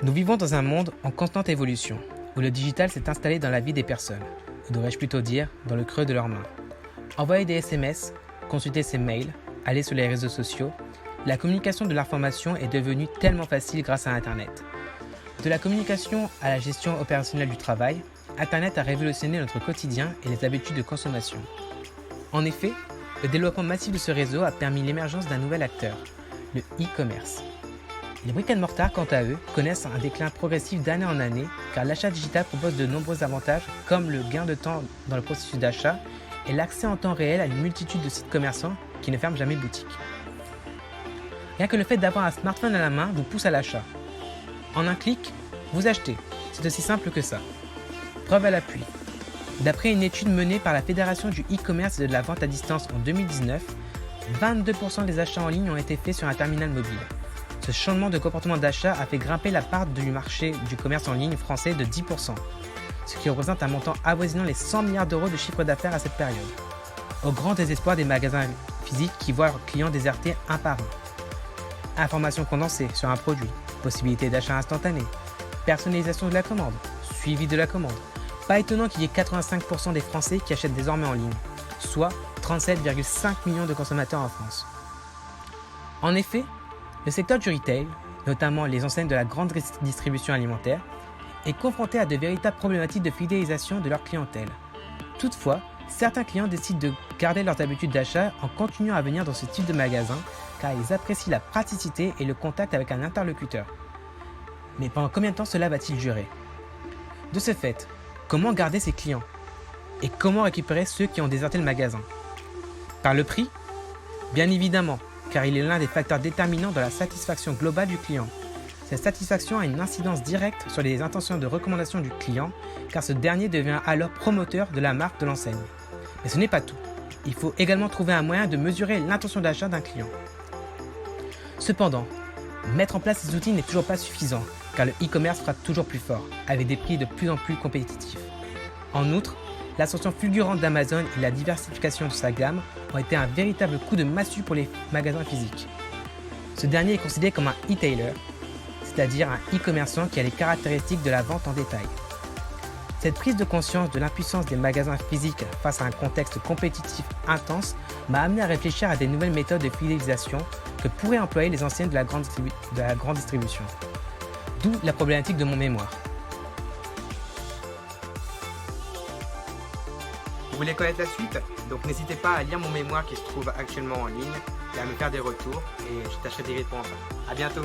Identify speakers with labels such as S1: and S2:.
S1: Nous vivons dans un monde en constante évolution, où le digital s'est installé dans la vie des personnes, ou devrais-je plutôt dire, dans le creux de leurs mains. Envoyer des SMS, consulter ses mails, aller sur les réseaux sociaux, la communication de l'information est devenue tellement facile grâce à Internet. De la communication à la gestion opérationnelle du travail, Internet a révolutionné notre quotidien et les habitudes de consommation. En effet, le développement massif de ce réseau a permis l'émergence d'un nouvel acteur, le e-commerce. Les brick-and-mortar, quant à eux, connaissent un déclin progressif d'année en année car l'achat digital propose de nombreux avantages comme le gain de temps dans le processus d'achat et l'accès en temps réel à une multitude de sites commerçants qui ne ferment jamais boutique. Rien que le fait d'avoir un smartphone à la main vous pousse à l'achat. En un clic, vous achetez. C'est aussi simple que ça. Preuve à l'appui. D'après une étude menée par la Fédération du e-commerce et de la vente à distance en 2019, 22% des achats en ligne ont été faits sur un terminal mobile. Ce changement de comportement d'achat a fait grimper la part du marché du commerce en ligne français de 10%, ce qui représente un montant avoisinant les 100 milliards d'euros de chiffre d'affaires à cette période. Au grand désespoir des magasins physiques qui voient leurs clients déserter un par un. Informations condensées sur un produit, possibilité d'achat instantané, personnalisation de la commande, suivi de la commande. Pas étonnant qu'il y ait 85% des Français qui achètent désormais en ligne, soit 37,5 millions de consommateurs en France. En effet, le secteur du retail, notamment les enseignes de la grande distribution alimentaire, est confronté à de véritables problématiques de fidélisation de leur clientèle. Toutefois, certains clients décident de garder leurs habitudes d'achat en continuant à venir dans ce type de magasin car ils apprécient la praticité et le contact avec un interlocuteur. Mais pendant combien de temps cela va-t-il durer ? De ce fait, comment garder ses clients ? Et comment récupérer ceux qui ont déserté le magasin ? Par le prix ? Bien évidemment, car il est l'un des facteurs déterminants de la satisfaction globale du client. Cette satisfaction a une incidence directe sur les intentions de recommandation du client, car ce dernier devient alors promoteur de la marque de l'enseigne. Mais ce n'est pas tout. Il faut également trouver un moyen de mesurer l'intention d'achat d'un client. Cependant, mettre en place ces outils n'est toujours pas suffisant, car le e-commerce frappe toujours plus fort, avec des prix de plus en plus compétitifs. En outre, l'ascension fulgurante d'Amazon et la diversification de sa gamme ont été un véritable coup de massue pour les magasins physiques. Ce dernier est considéré comme un e-tailer, c'est-à-dire un e-commerçant qui a les caractéristiques de la vente en détail. Cette prise de conscience de l'impuissance des magasins physiques face à un contexte compétitif intense m'a amené à réfléchir à des nouvelles méthodes de fidélisation que pourraient employer les anciennes de la grande distribution. D'où la problématique de mon mémoire.
S2: Vous voulez connaître la suite? Donc n'hésitez pas à lire mon mémoire qui se trouve actuellement en ligne et à me faire des retours et je tâcherai d'y répondre. À bientôt!